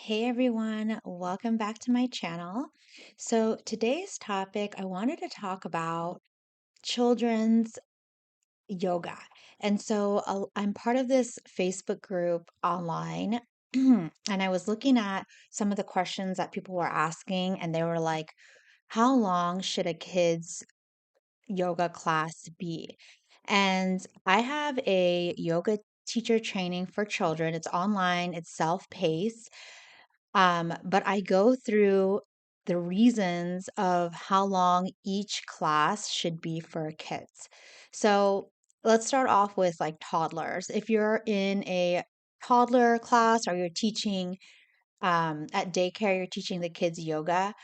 Hey everyone, welcome back to my channel. So today's topic, I wanted to talk about children's yoga. I'm part of this Facebook group online, and I was looking at some of the questions that people were asking, and they were like, how long should a kid's yoga class be? And I have a yoga teacher training for children. It's online, it's self-paced. But I go through the reasons of how long each class should be for kids. So let's start off with like toddlers. If you're in a toddler class or you're teaching at daycare, you're teaching the kids yoga,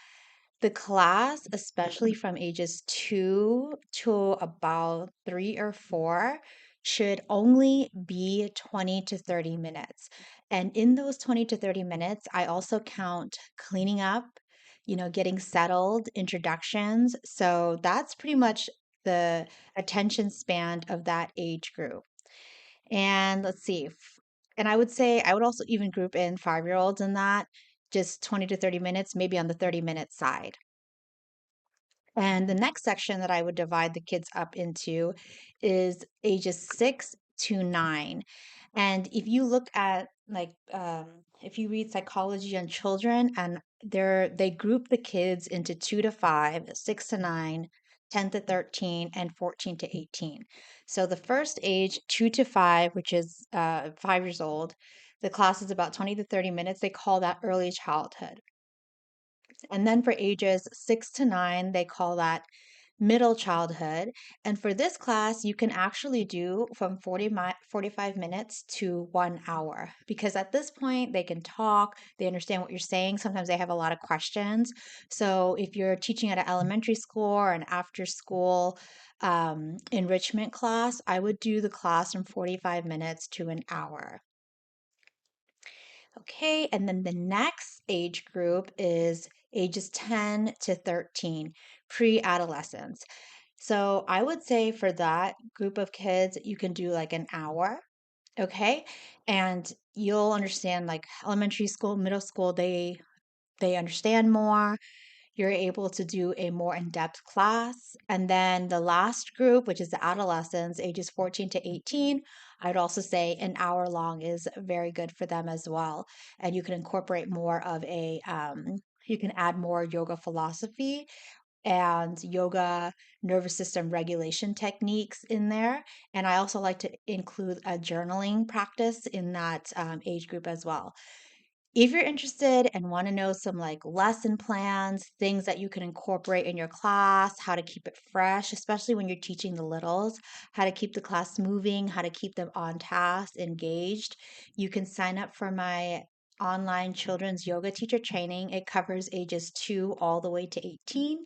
the class, especially from ages 2 to about 3 or 4, should only be 20 to 30 minutes. And in those 20 to 30 minutes, I also count cleaning up, getting settled, introductions. So that's pretty much the attention span of that age group. And let's see. And I would say I would also even group in 5-year-olds in that, just 20 to 30 minutes, maybe on the 30-minute side. And the next section that I would divide the kids up into is ages 6 to 9. And if you look at if you read psychology on children, and they group the kids into 2 to 5, 6 to 9, 10 to 13, and 14 to 18. So the first age, 2 to 5, which is 5 years old, the class is about 20 to 30 minutes. They call that early childhood. And then for ages 6 to 9, they call that middle childhood. And for this class, you can actually do from 45 minutes to 1 hour because at this point they can talk, they understand what you're saying. Sometimes they have a lot of questions. So if you're teaching at an elementary school or an after school enrichment class, I would do the class from 45 minutes to an hour. Okay, and then the next age group is ages 10 to 13, pre-adolescence. So I would say for that group of kids, you can do like an hour, okay? And you'll understand like elementary school, middle school, they understand more. You're able to do a more in-depth class. And then the last group, which is the adolescents, ages 14 to 18, I'd also say an hour long is very good for them as well. And you can incorporate more of you can add more yoga philosophy and yoga nervous system regulation techniques in there. And I also like to include a journaling practice in that age group as well. If you're interested and want to know some like lesson plans, things that you can incorporate in your class, how to keep it fresh, especially when you're teaching the littles, how to keep the class moving, how to keep them on task, engaged, you can sign up for my online children's yoga teacher training. It covers ages 2 all the way to 18.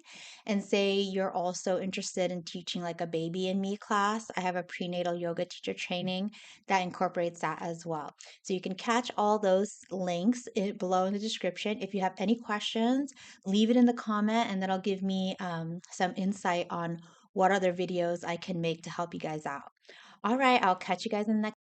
And say you're also interested in teaching like a baby and me class, I have a prenatal yoga teacher training that incorporates that as well. So you can catch all those links below in the description. If you have any questions, leave it in the comment and that'll give me some insight on what other videos I can make to help you guys out. All right, I'll catch you guys in the next